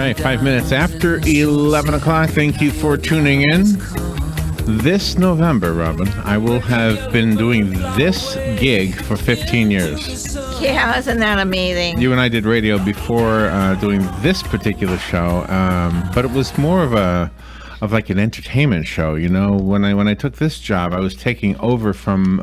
right, 5 minutes after 11 o'clock. Thank you for tuning in. This November, Robin, I will have been doing this gig for 15 years. Yeah, isn't that amazing? You and I did radio before doing this particular show, but it was more of like an entertainment show. You know, when I took this job, I was taking over from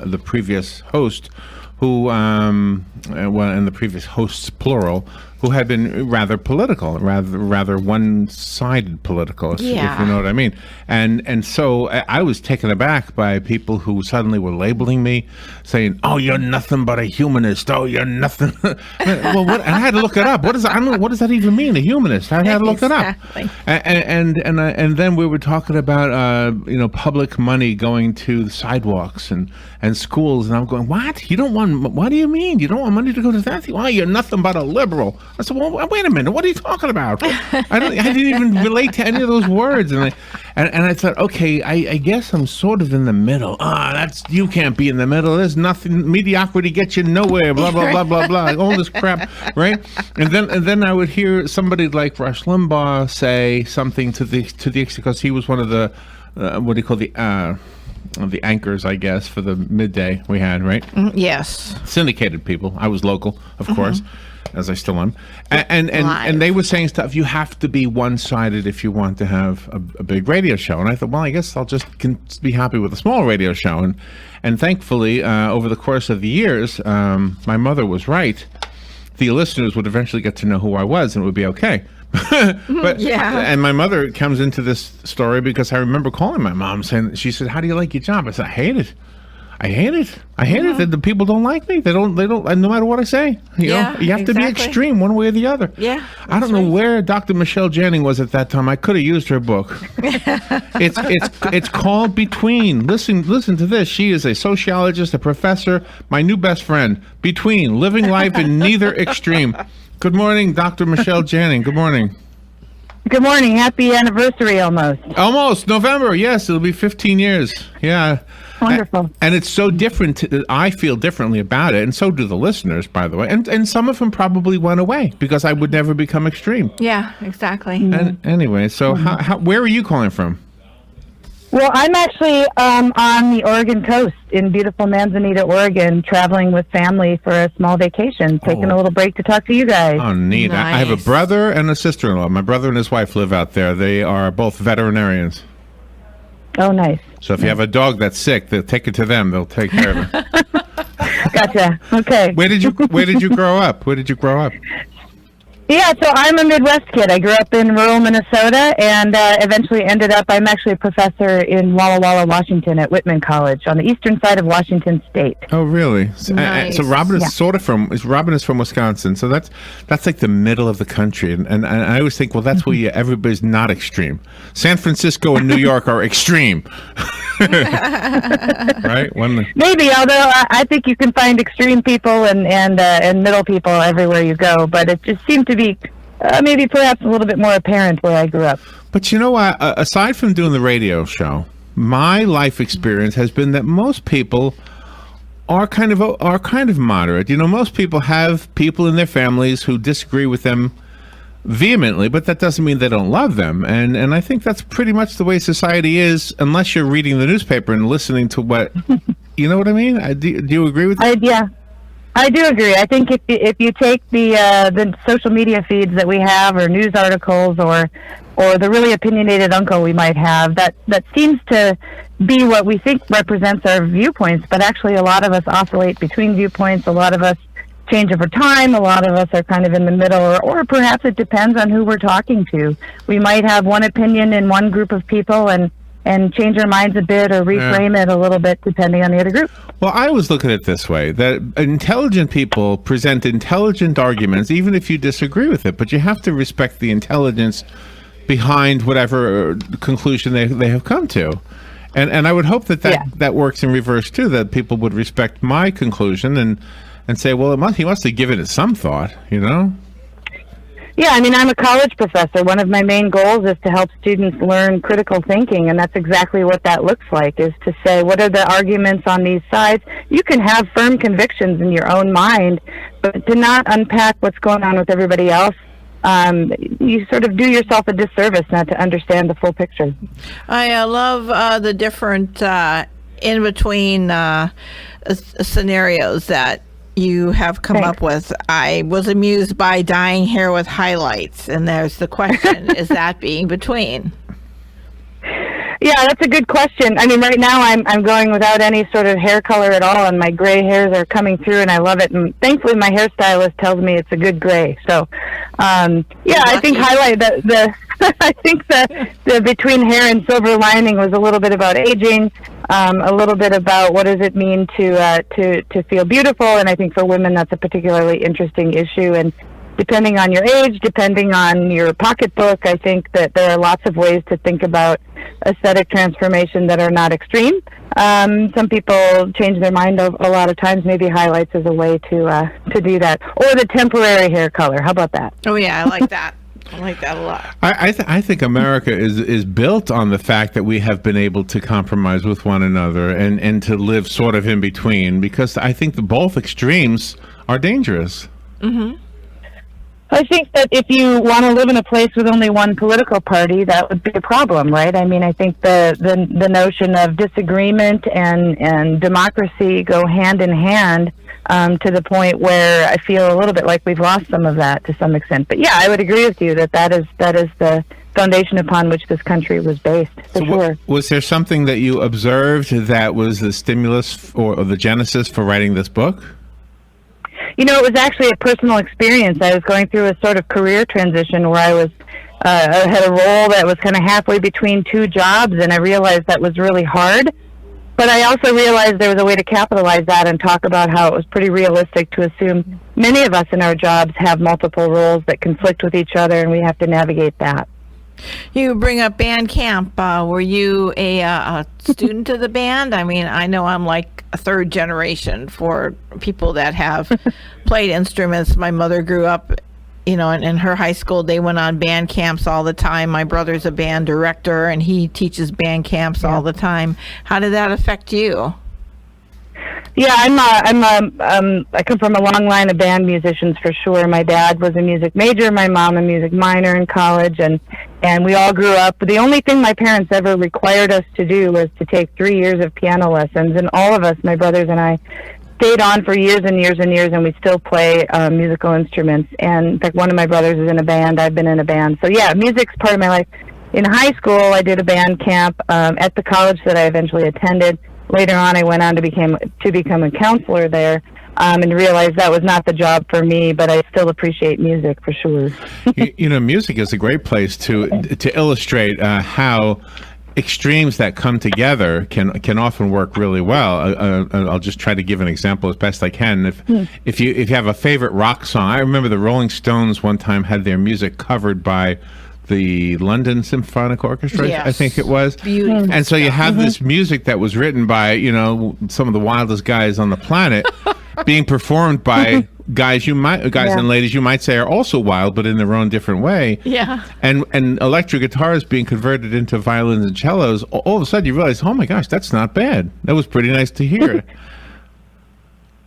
the previous host, who, and the previous hosts plural, who had been rather political, rather one-sided political, if you know what I mean. And so I was taken aback by people who suddenly were labeling me, saying, "Oh, you're nothing but a humanist. Oh, you're nothing." Well, what? And I had to look it up. What does that even mean? A humanist? I had to look it up. And then we were talking about public money going to the sidewalks and schools, and I'm going, "What? You don't want? What do you mean? You don't want money to go to that? Well, you're nothing but a liberal." I said, "Well, wait a minute. What are you talking about? I didn't even relate to any of those words." And I thought, okay, I guess I'm sort of in the middle. You can't be in the middle. There's nothing. Mediocrity gets you nowhere. Blah blah blah blah blah. All this crap, right? And then I would hear somebody like Rush Limbaugh say something to the because he was one of the what do you call the anchors, I guess, for the midday we had, right? Yes. Syndicated people. I was local, of course, as I still am. And they were saying stuff, you have to be one-sided if you want to have a big radio show. And I thought, well, I guess I'll just be happy with a small radio show. And thankfully, over the course of the years, my mother was right. The listeners would eventually get to know who I was, and it would be okay. And my mother comes into this story because I remember calling my mom saying, she said, "How do you like your job?" I said, I hate it that the people don't like me. They don't, no matter what I say, you know, you have to be extreme one way or the other. Yeah. I don't know where Dr. Michelle Janning was at that time. I could have used her book. It's called Between. Listen to this. She is a sociologist, a professor, my new best friend. Between, living life in neither extreme. Good morning, Dr. Michelle Janning. Good morning. Good morning. Happy anniversary almost. Almost. November. Yes, it'll be 15 years. Yeah. Wonderful. And it's so different. I feel differently about it, and so do the listeners, by the way. And some of them probably went away because I would never become extreme. Yeah, exactly. And anyway, so where are you calling from? Well, I'm actually on the Oregon coast in beautiful Manzanita, Oregon, traveling with family for a small vacation, taking a little break to talk to you guys. Oh, neat. Nice. I have a brother and a sister-in-law. My brother and his wife live out there. They are both veterinarians. Oh, nice. So if you have a dog that's sick, they'll take it to them. They'll take care of it. Gotcha. Okay. Where did you grow up? Where did you grow up? Yeah, so I'm a Midwest kid. I grew up in rural Minnesota and eventually ended up, I'm actually a professor in Walla Walla, Washington at Whitman College on the eastern side of Washington State. Oh, really? Nice. So Robin is Robin is from Wisconsin. So that's like the middle of the country. And I always think, well, that's where everybody's not extreme. San Francisco and New York are extreme. Right? Maybe, although I think you can find extreme people and middle people everywhere you go, but it just seemed to be maybe perhaps a little bit more apparent where I grew up. But you know what? Aside from doing the radio show, my life experience has been that most people are kind of moderate. You know, most people have people in their families who disagree with them vehemently, but that doesn't mean they don't love them. And I think that's pretty much the way society is, unless you're reading the newspaper and listening to what, you know what I mean? Do you agree with that? Yeah. I do agree. I think if you take the social media feeds that we have, or news articles, or the really opinionated uncle we might have, that seems to be what we think represents our viewpoints. But actually, a lot of us oscillate between viewpoints. A lot of us change over time. A lot of us are kind of in the middle, or perhaps it depends on who we're talking to. We might have one opinion in one group of people and change our minds a bit or reframe it a little bit depending on the other group. Well, I always look at it this way, that intelligent people present intelligent arguments, even if you disagree with it, but you have to respect the intelligence behind whatever conclusion they have come to. And I would hope that works in reverse, too, that people would respect my conclusion and say, well, he must have given it some thought, you know? Yeah, I mean, I'm a college professor. One of my main goals is to help students learn critical thinking, and that's exactly what that looks like, is to say, what are the arguments on these sides? You can have firm convictions in your own mind, but to not unpack what's going on with everybody else you sort of do yourself a disservice not to understand the full picture. I love the different in between scenarios that you have come Thanks. up with. I was amused by dyeing hair with highlights, and there's the question: is that being between? Yeah, that's a good question. I mean, right now I'm going without any sort of hair color at all, and my gray hairs are coming through, and I love it. And thankfully, my hairstylist tells me it's a good gray. So, yeah, I think highlight the I think the between hair and silver lining was a little bit about aging, a little bit about what does it mean to feel beautiful, and I think for women that's a particularly interesting issue. And depending on your age, depending on your pocketbook, I think that there are lots of ways to think about aesthetic transformation that are not extreme. Some people change their mind a lot of times. Maybe highlights is a way to do that, or the temporary hair color. How about that? Oh yeah, I like that. I like that a lot. I think America is built on the fact that we have been able to compromise with one another and to live sort of in between, because I think both extremes are dangerous. Mm-hmm. I think that if you want to live in a place with only one political party, that would be a problem, right? I mean, I think the notion of disagreement and democracy go hand in hand, to the point where I feel a little bit like we've lost some of that to some extent. But yeah, I would agree with you that is the foundation upon which this country was based, for sure. Was there something that you observed that was the stimulus or the genesis for writing this book? You know, it was actually a personal experience. I was going through a sort of career transition where I had a role that was kind of halfway between two jobs, and I realized that was really hard. But I also realized there was a way to capitalize that and talk about how it was pretty realistic to assume many of us in our jobs have multiple roles that conflict with each other, and we have to navigate that. You bring up band camp. Were you a student of the band? I mean, I know I'm like a third generation for people that have played instruments. My mother grew up, you know, in her high school, they went on band camps all the time. My brother's a band director, and he teaches band camps all the time. How did that affect you? Yeah, I come from a long line of band musicians for sure. My dad was a music major, my mom a music minor in college, and we all grew up. The only thing my parents ever required us to do was to take 3 years of piano lessons, and all of us, my brothers and I, stayed on for years and years and years, and we still play musical instruments. And in fact, one of my brothers is in a band. I've been in a band. So yeah, music's part of my life. In high school, I did a band camp at the college that I eventually attended. Later on, I went on to become a counselor there, and realized that was not the job for me, but I still appreciate music for sure. you know, music is a great place to illustrate how extremes that come together can often work really well. I'll just try to give an example as best I can. If you have a favorite rock song, I remember the Rolling Stones one time had their music covered by the London Symphonic Orchestra, Yes. I think it was. Beautiful. And so you have this music that was written by, you know, some of the wildest guys on the planet being performed by guys and ladies you might say are also wild, but in their own different way. Yeah. And electric guitars being converted into violins and cellos. All of a sudden you realize, oh my gosh, that's not bad. That was pretty nice to hear.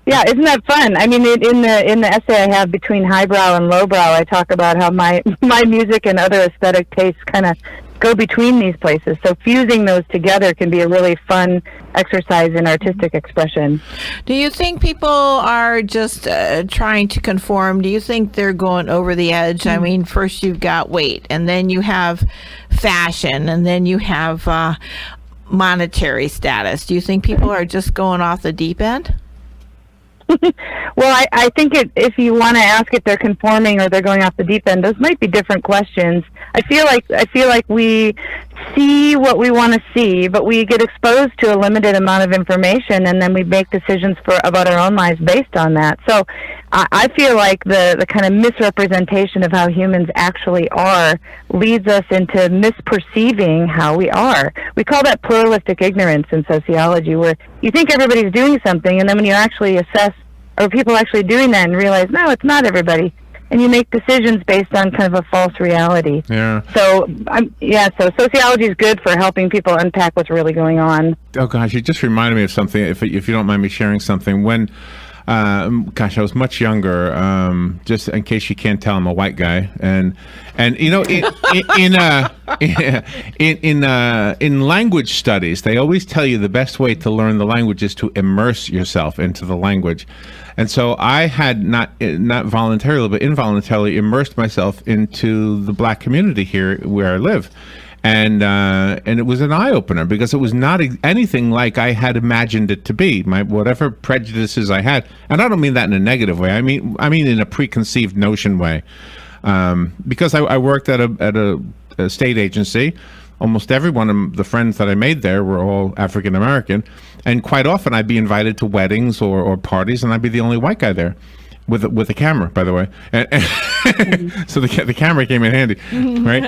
Yeah, isn't that fun? I mean, in the essay I have between highbrow and lowbrow, I talk about how my music and other aesthetic tastes kind of go between these places. So fusing those together can be a really fun exercise in artistic expression. Do you think people are just trying to conform? Do you think they're going over the edge? I mean, first you've got weight, and then you have fashion, and then you have monetary status. Do you think people are just going off the deep end? Well, I think if you want to ask if they're conforming or they're going off the deep end, those might be different questions. I feel like we see what we want to see, but we get exposed to a limited amount of information, and then we make decisions about our own lives based on that. So I feel like the kind of misrepresentation of how humans actually are leads us into misperceiving how we are. We call that pluralistic ignorance in sociology, where you think everybody's doing something, and then when you actually assess, are people actually doing that, and realize, no, it's not everybody. And you make decisions based on kind of a false reality. Yeah. So, so sociology is good for helping people unpack what's really going on. Oh gosh, you just reminded me of something. If you don't mind me sharing something, when Gosh, I was much younger. Just in case you can't tell, I'm a white guy, and you know, in language studies, they always tell you the best way to learn the language is to immerse yourself into the language. And so I had not voluntarily, but involuntarily immersed myself into the black community here where I live. And it was an eye opener because it was not anything like I had imagined it to be. My whatever prejudices I had, and I don't mean that in a negative way. I mean in a preconceived notion way. Because I worked at a state agency. Almost every one of the friends that I made there were all African American, and quite often I'd be invited to weddings or parties, and I'd be the only white guy there. With a camera, by the way, and so the camera came in handy, right?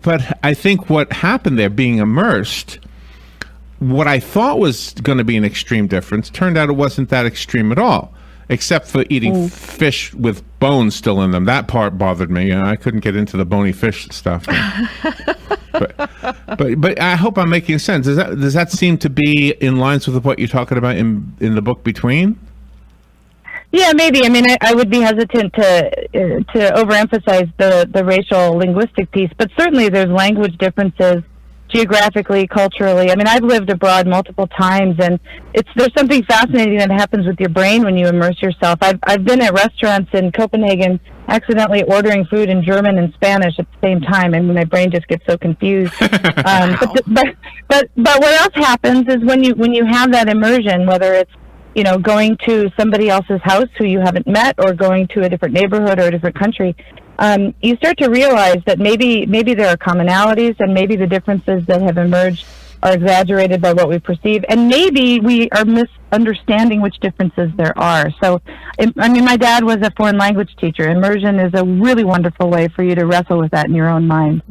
But I think what happened there, being immersed, what I thought was going to be an extreme difference, turned out it wasn't that extreme at all, except for eating fish with bones still in them. That part bothered me. I couldn't get into the bony fish stuff. But I hope I'm making sense. Does that seem to be in lines with what you're talking about in the book Between? Yeah, maybe. I mean, I would be hesitant to overemphasize the racial linguistic piece, but certainly there's language differences geographically, culturally. I mean, I've lived abroad multiple times, and there's something fascinating that happens with your brain when you immerse yourself. I've been at restaurants in Copenhagen accidentally ordering food in German and Spanish at the same time, and my brain just gets so confused. But what else happens is when you have that immersion, whether it's going to somebody else's house who you haven't met, or going to a different neighborhood or a different country, you start to realize that maybe there are commonalities, and maybe the differences that have emerged are exaggerated by what we perceive, and maybe we are misunderstanding which differences there are. So, I mean, my dad was a foreign language teacher. Immersion is a really wonderful way for you to wrestle with that in your own mind.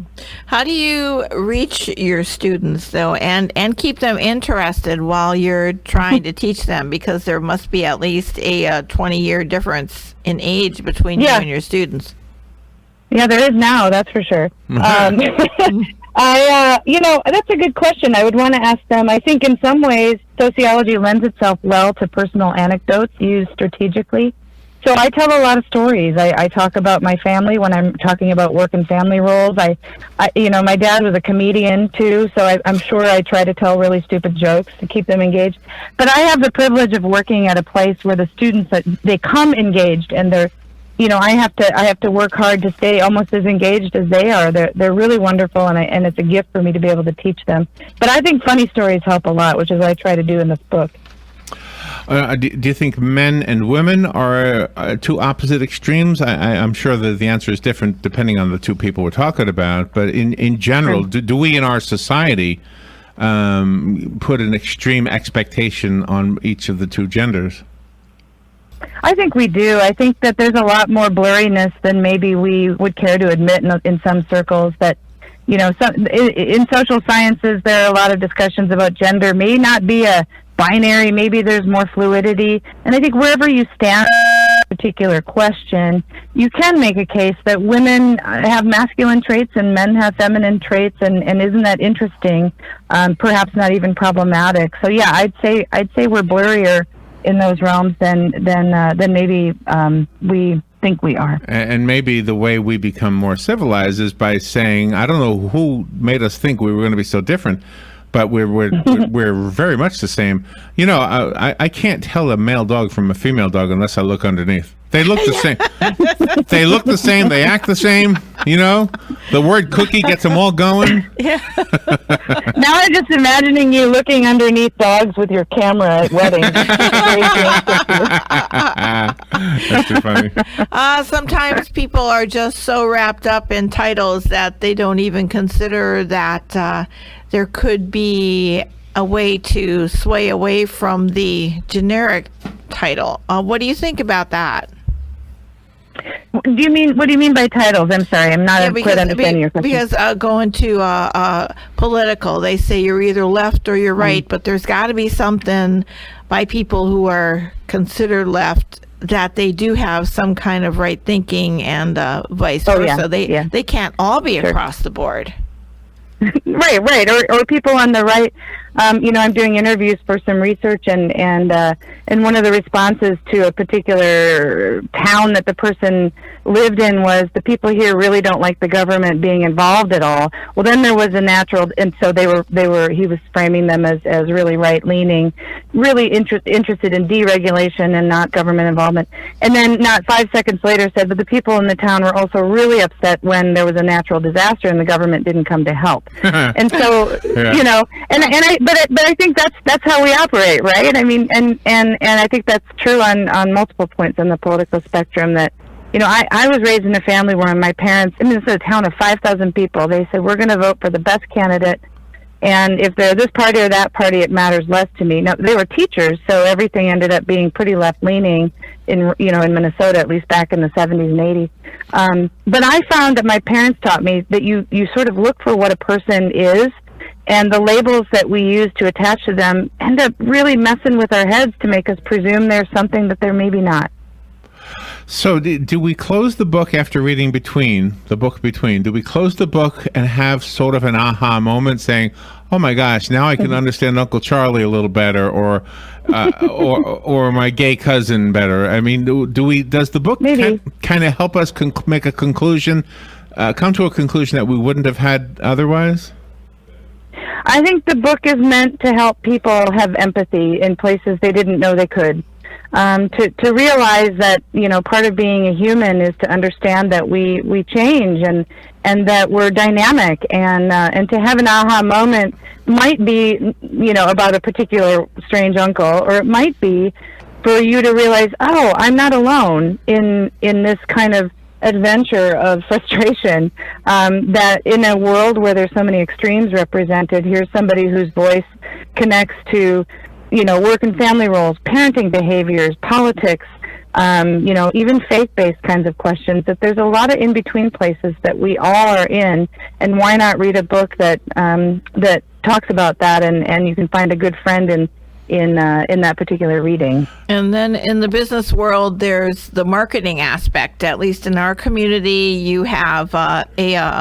How do you reach your students, though, and keep them interested while you're trying to teach them? Because there must be at least a 20-year difference in age between you and your students. Yeah, there is now, that's for sure. That's a good question. I would want to ask them. I think in some ways, sociology lends itself well to personal anecdotes used strategically. So I tell a lot of stories. I talk about my family when I'm talking about work and family roles. My dad was a comedian too, so I'm sure I try to tell really stupid jokes to keep them engaged. But I have the privilege of working at a place where the students, they come engaged, and they're, I have to work hard to stay almost as engaged as they are. They're really wonderful, and it's a gift for me to be able to teach them. But I think funny stories help a lot, which is what I try to do in this book. Do you think men and women are two opposite extremes? I'm sure that the answer is different depending on the two people we're talking about. But in general, do we in our society put an extreme expectation on each of the two genders? I think we do. I think that there's a lot more blurriness than maybe we would care to admit in some circles. That, in social sciences, there are a lot of discussions about gender. May not be a binary. Maybe there's more fluidity. And I think wherever you stand on a particular question, you can make a case that women have masculine traits and men have feminine traits. And isn't that interesting? Perhaps not even problematic. So yeah, I'd say we're blurrier in those realms than maybe we think we are. And maybe the way we become more civilized is by saying, I don't know who made us think we were going to be so different, but we're very much the same. I can't tell a male dog from a female dog unless I look underneath. They look the same. They look the same. They act the same. The word cookie gets them all going. Yeah. Now I'm just imagining you looking underneath dogs with your camera at weddings. That's too funny. Sometimes people are just so wrapped up in titles that they don't even consider that there could be a way to sway away from the generic title. What do you think about that? What do you mean by titles? I'm sorry, I'm not quite understanding your question. Because going to political, they say you're either left or you're right, but there's got to be something by people who are considered left that they do have some kind of right thinking, and vice versa. They can't all be across the board. Right, or people on the right I'm doing interviews for some research, and one of the responses to a particular town that the person lived in was, the people here really don't like the government being involved at all. Well, then there was a natural, and so he was framing them as really right-leaning, really interested in deregulation and not government involvement. And then not 5 seconds later said, but the people in the town were also really upset when there was a natural disaster and the government didn't come to help. And so, Yeah. but I think that's how we operate, right? I mean, and I think that's true on multiple points on the political spectrum. That, I was raised in a family where my parents, this is a town of 5,000 people. They said, we're going to vote for the best candidate, and if they're this party or that party, it matters less to me. Now, they were teachers, so everything ended up being pretty left-leaning in Minnesota, at least back in the 70s and 80s. But I found that my parents taught me that you sort of look for what a person is, and the labels that we use to attach to them end up really messing with our heads to make us presume they're something that they're maybe not. So do we close the book after reading Between? Do we close the book and have sort of an aha moment saying, oh my gosh, now I can understand Uncle Charlie a little better, or my gay cousin better? I mean, does the book kind of help us make a conclusion, come to a conclusion that we wouldn't have had otherwise? I think the book is meant to help people have empathy in places they didn't know they could. To realize that, part of being a human is to understand that we change and that we're dynamic, and to have an aha moment might be, about a particular strange uncle, or it might be for you to realize, oh, I'm not alone in this kind of adventure of frustration, that in a world where there's so many extremes represented, here's somebody whose voice connects to work and family roles, parenting behaviors, politics, even faith-based kinds of questions, that there's a lot of in-between places that we all are in, and why not read a book that talks about that, and you can find a good friend in that particular reading. And then in the business world, there's the marketing aspect. At least in our community, you have a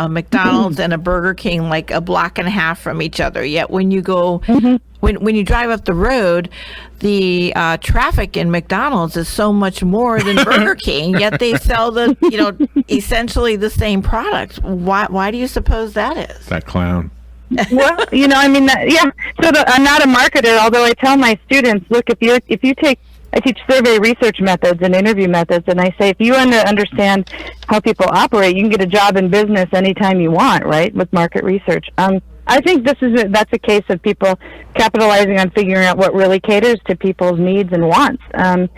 McDonald's and a Burger King like a block and a half from each other. Yet when you go, when you drive up the road, the traffic in McDonald's is so much more than Burger King. Yet they sell essentially the same product. Why do you suppose that is? That clown. Well, So I'm not a marketer, although I tell my students, look, I teach survey research methods and interview methods, and I say, if you understand how people operate, you can get a job in business anytime you want, right, with market research. I think that's a case of people capitalizing on figuring out what really caters to people's needs and wants. And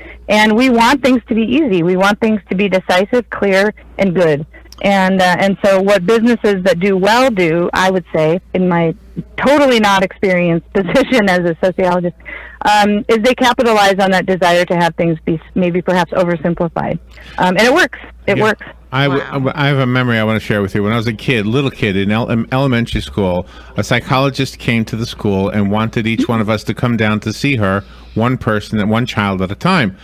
we want things to be easy. We want things to be decisive, clear, and good. And so what businesses that do well do, I would say, in my totally not experienced position as a sociologist, is they capitalize on that desire to have things be maybe perhaps oversimplified. And it works. It works. I have a memory I want to share with you. When I was a little kid in elementary school, a psychologist came to the school and wanted each one of us to come down to see her, one child at a time.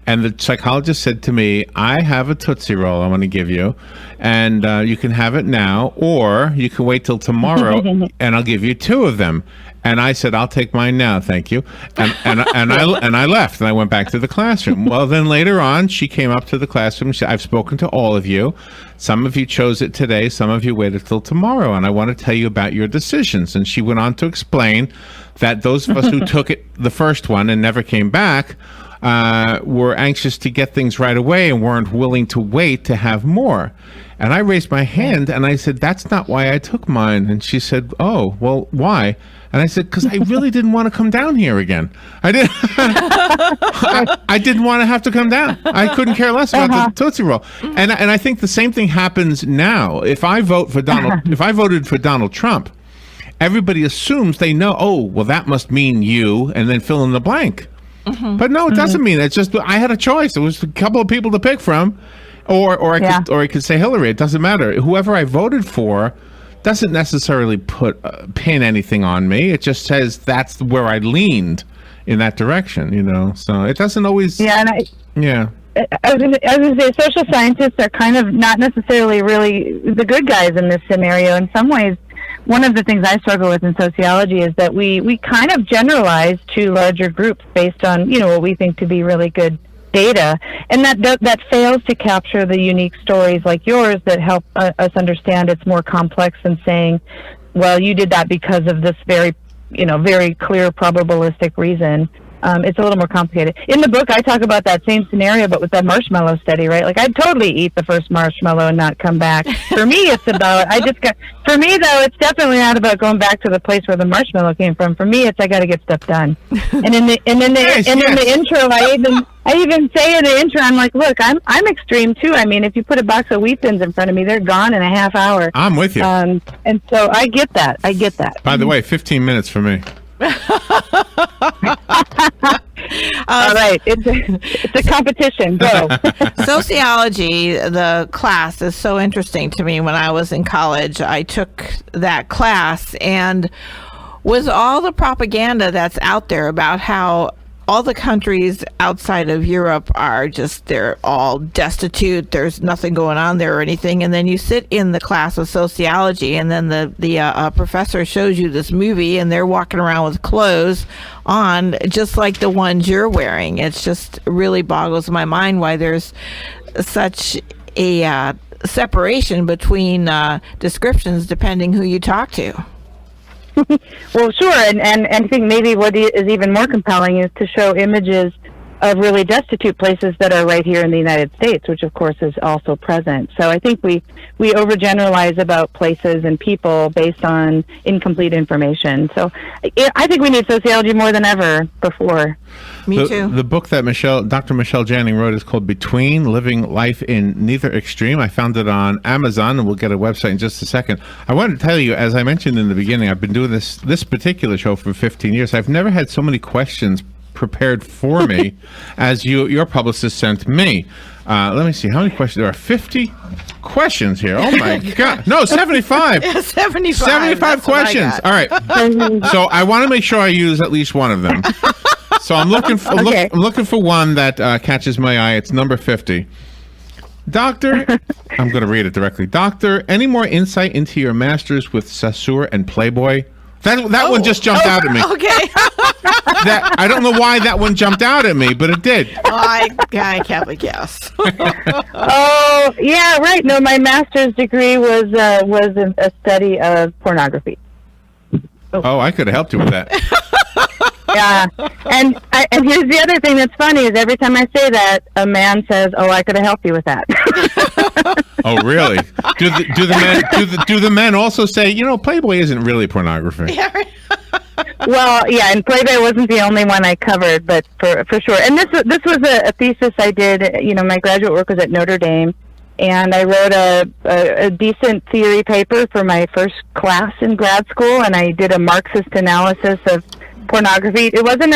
And the psychologist said to me, I have a Tootsie Roll I want to give you, and you can have it now, or you can wait till tomorrow, and I'll give you 2 of them. And I said, I'll take mine now, thank you. And I left, and I went back to the classroom. Well, then later on, she came up to the classroom and said, I've spoken to all of you. Some of you chose it today, some of you waited till tomorrow, and I want to tell you about your decisions. And she went on to explain that those of us who took it, the first one, and never came back, were anxious to get things right away and weren't willing to wait to have more. And I raised my hand and I said, that's not why I took mine. And she said, oh, well, why? And I said, because I really didn't want to come down here again. I didn't want to have to come down. I couldn't care less about the Tootsie Roll. And I think the same thing happens now. If I voted for Donald Trump, everybody assumes they know, oh, well, that must mean you, and then fill in the blank. But no, it doesn't mean that. It's just I had a choice. There was a couple of people to pick from, or I could say Hillary. It doesn't matter. Whoever I voted for doesn't necessarily pin anything on me. It just says that's where I leaned in that direction. So it doesn't always. Yeah, and I was going to say, social scientists are kind of not necessarily really the good guys in this scenario. In some ways, one of the things I struggle with in sociology is that we kind of generalize to larger groups based on, what we think to be really good data, and that fails to capture the unique stories like yours that help us understand it's more complex than saying, well, you did that because of this very clear probabilistic reason. It's a little more complicated. In the book, I talk about that same scenario, but with the marshmallow study, right? Like, I'd totally eat the first marshmallow and not come back. For me, it's about, for me, though, it's definitely not about going back to the place where the marshmallow came from. For me, it's, I got to get stuff done. And in the intro, I even say in the intro, I'm like, look, I'm extreme too. I mean, if you put a box of wheat thins in front of me, they're gone in a half hour. I'm with you. And so I get that. By the way, 15 minutes for me. All right, it's a competition. Go. Sociology, the class, is so interesting to me. When I was in college, I took that class, and with all the propaganda that's out there about how all the countries outside of Europe they're all destitute, there's nothing going on there or anything, and then you sit in the class of sociology, and then the professor shows you this movie, and they're walking around with clothes on just like the ones you're wearing. It's just really boggles my mind why there's such a separation between descriptions depending who you talk to. Well, sure, and I think maybe what is even more compelling is to show images of really destitute places that are right here in the United States, which of course is also present. So I think we overgeneralize about places and people based on incomplete information. So I think we need sociology more than ever before. Me too. The book that Dr. Michelle Janning wrote is called Between: Living Life in Neither Extreme. I found it on Amazon, and we'll get a website in just a second. I wanted to tell you, as I mentioned in the beginning, I've been doing this particular show for 15 years. I've never had so many questions prepared for me as your publicist sent me. Let me see, how many questions? There are 50 questions here. Oh my God. No, 75. Yeah, 75. 75 questions. All right. So I want to make sure I use at least one of them. So I'm looking for Okay. I'm looking for one that catches my eye. It's number 50. Doctor, I'm going to read it directly. Doctor, any more insight into your masters with Saussure and Playboy? That one just jumped out at me. Okay. I don't know why that one jumped out at me, but it did. I can't guess. Oh, yeah, right. No, my master's degree was a study of pornography. Oh, I could have helped you with that. Yeah, and here's the other thing that's funny is every time I say that, a man says, "Oh, I could have helped you with that." Oh, really? Do the men also say, Playboy isn't really pornography? Well, yeah, and Playboy wasn't the only one I covered, but for sure. And this was a thesis I did. My graduate work was at Notre Dame, and I wrote a decent theory paper for my first class in grad school, and I did a Marxist analysis of pornography. It wasn't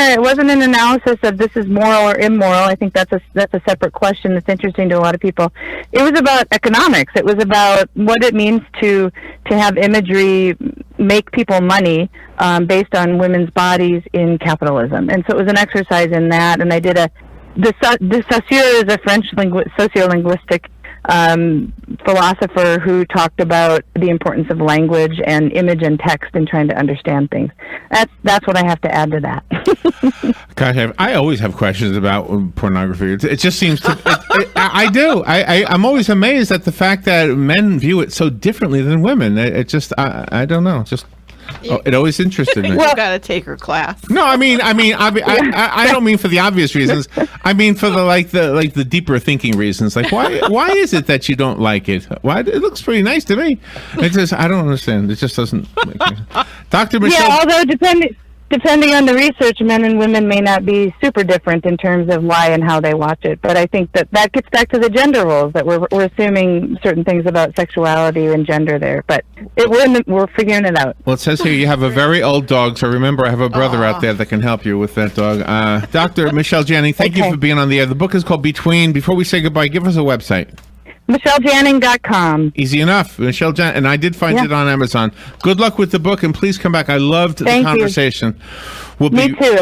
an analysis of this is moral or immoral. I think that's a separate question that's interesting to a lot of people. It was about economics. It was about what it means to have imagery make people money based on women's bodies in capitalism. And so it was an exercise in that. And I did de Saussure is a French sociolinguistic philosopher who talked about the importance of language and image and text in trying to understand things. That's what I have to add to that. Gosh, I always have questions about pornography. It just seems to. I do. I'm always amazed at the fact that men view it so differently than women. I don't know. It always interested me. You got to take her class. No, I don't mean for the obvious reasons. I mean for the deeper thinking reasons. Like why is it that you don't like it? Why it looks pretty nice to me. It just I don't understand. It just doesn't. Dr. Michelle. Yeah, although depending on the research, men and women may not be super different in terms of why and how they watch it. But I think that gets back to the gender roles, that we're assuming certain things about sexuality and gender there. But we're figuring it out. Well, it says here you have a very old dog. So remember, I have a brother out there that can help you with that dog. Dr. Michelle Janning, thank you for being on the air. The book is called Between. Before we say goodbye, give us a website. MichelleJanning.com. Easy enough. Michelle Janning. And I did find it on Amazon. Good luck with the book, and please come back. I loved the conversation. Me too.